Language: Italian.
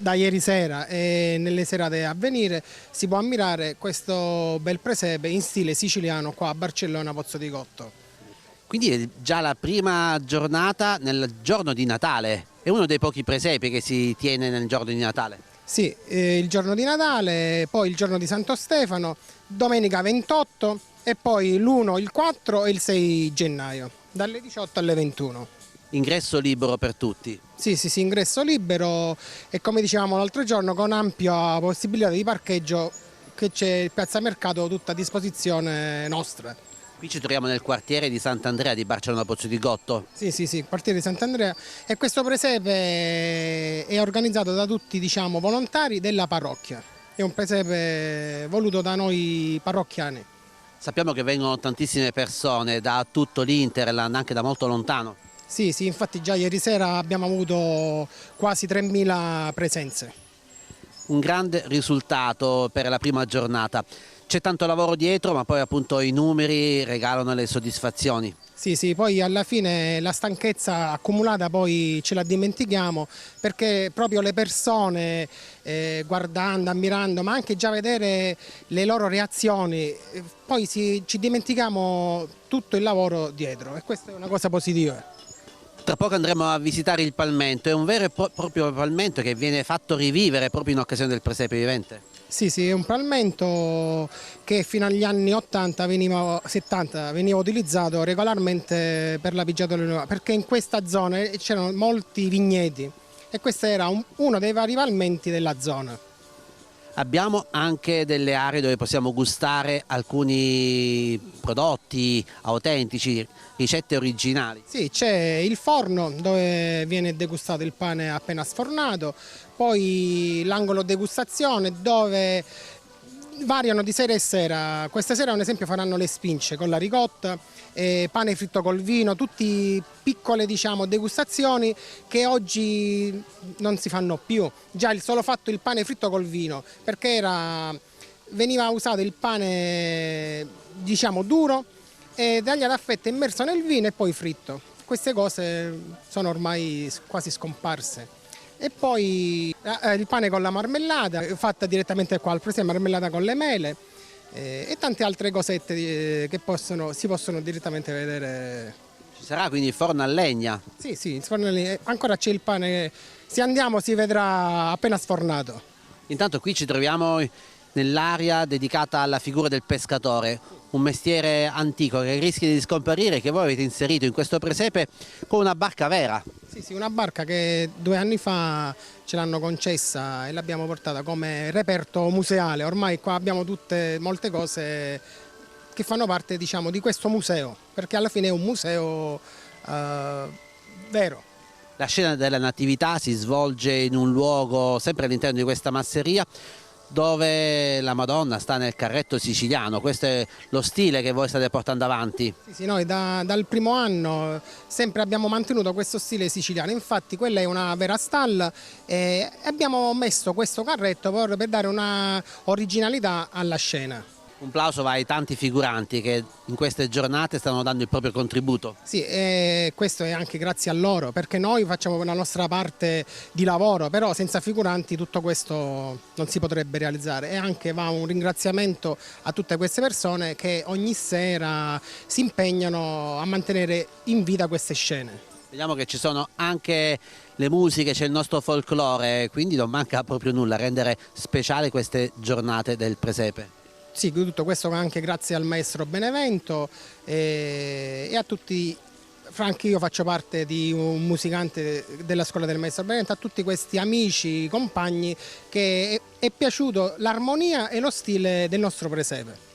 Da ieri sera e nelle serate a venire si può ammirare questo bel presepe in stile siciliano qua a Barcellona Pozzo di Gotto. Quindi è già la prima giornata nel giorno di Natale, è uno dei pochi presepi che si tiene nel giorno di Natale. Sì, il giorno di Natale, poi il giorno di Santo Stefano, domenica 28 e poi l'1, il 4 e il 6 gennaio, dalle 18 alle 21. Ingresso libero per tutti. Sì, ingresso libero e come dicevamo l'altro giorno con ampia possibilità di parcheggio che c'è il Piazza Mercato tutta a disposizione nostra. Qui ci troviamo nel quartiere di Sant'Andrea di Barcellona Pozzo di Gotto. Sì, quartiere di Sant'Andrea e questo presepe è organizzato da tutti diciamo volontari della parrocchia. È un presepe voluto da noi parrocchiani. Sappiamo che vengono tantissime persone da tutto l'Interland, anche da molto lontano. Sì, infatti già ieri sera abbiamo avuto quasi 3.000 presenze. Un grande risultato per la prima giornata. C'è tanto lavoro dietro, ma poi appunto i numeri regalano le soddisfazioni. Sì, poi alla fine la stanchezza accumulata poi ce la dimentichiamo perché proprio le persone guardando, ammirando, ma anche già vedere le loro reazioni, poi ci dimentichiamo tutto il lavoro dietro e questa è una cosa positiva. Tra poco andremo a visitare il palmento, è un vero e proprio palmento che viene fatto rivivere proprio in occasione del presepe vivente. Sì, è un palmento che fino agli anni 70 veniva utilizzato regolarmente per la pigiatura delle uova, perché in questa zona c'erano molti vigneti e questo era uno dei vari palmenti della zona. Abbiamo anche delle aree dove possiamo gustare alcuni prodotti autentici, ricette originali. Sì, c'è il forno dove viene degustato il pane appena sfornato, poi l'angolo degustazione dove variano di sera e sera. Questa sera, ad esempio, faranno le spince con la ricotta, pane fritto col vino, tutte piccole diciamo, degustazioni che oggi non si fanno più. Già il solo fatto il pane fritto col vino, perché veniva usato il pane diciamo duro e tagliato a fette immerso nel vino e poi fritto. Queste cose sono ormai quasi scomparse. E poi il pane con la marmellata, fatta direttamente qua al presepe, marmellata con le mele e tante altre cosette che si possono direttamente vedere. Ci sarà quindi il forno a legna? Sì, il forno a legna. Ancora c'è il pane, se andiamo si vedrà appena sfornato. Intanto qui ci troviamo nell'area dedicata alla figura del pescatore, un mestiere antico che rischia di scomparire, che voi avete inserito in questo presepe con una barca vera. Sì, una barca che 2 anni fa ce l'hanno concessa e l'abbiamo portata come reperto museale. Ormai qua abbiamo molte cose che fanno parte diciamo, di questo museo, perché alla fine è un museo vero. La scena della Natività si svolge in un luogo sempre all'interno di questa masseria dove la Madonna sta nel carretto siciliano. Questo è lo stile che voi state portando avanti. Sì, noi dal primo anno sempre abbiamo mantenuto questo stile siciliano, infatti quella è una vera stalla e abbiamo messo questo carretto proprio per dare una originalità alla scena. Un plauso va ai tanti figuranti che in queste giornate stanno dando il proprio contributo. Sì, e questo è anche grazie a loro, perché noi facciamo la nostra parte di lavoro, però senza figuranti tutto questo non si potrebbe realizzare. E anche va un ringraziamento a tutte queste persone che ogni sera si impegnano a mantenere in vita queste scene. Vediamo che ci sono anche le musiche, c'è il nostro folklore, quindi non manca proprio nulla a rendere speciali queste giornate del presepe. Sì, tutto questo anche grazie al maestro Benevento e a tutti, anche io faccio parte di un musicante della scuola del maestro Benevento, a tutti questi amici, compagni che è piaciuto l'armonia e lo stile del nostro presepe.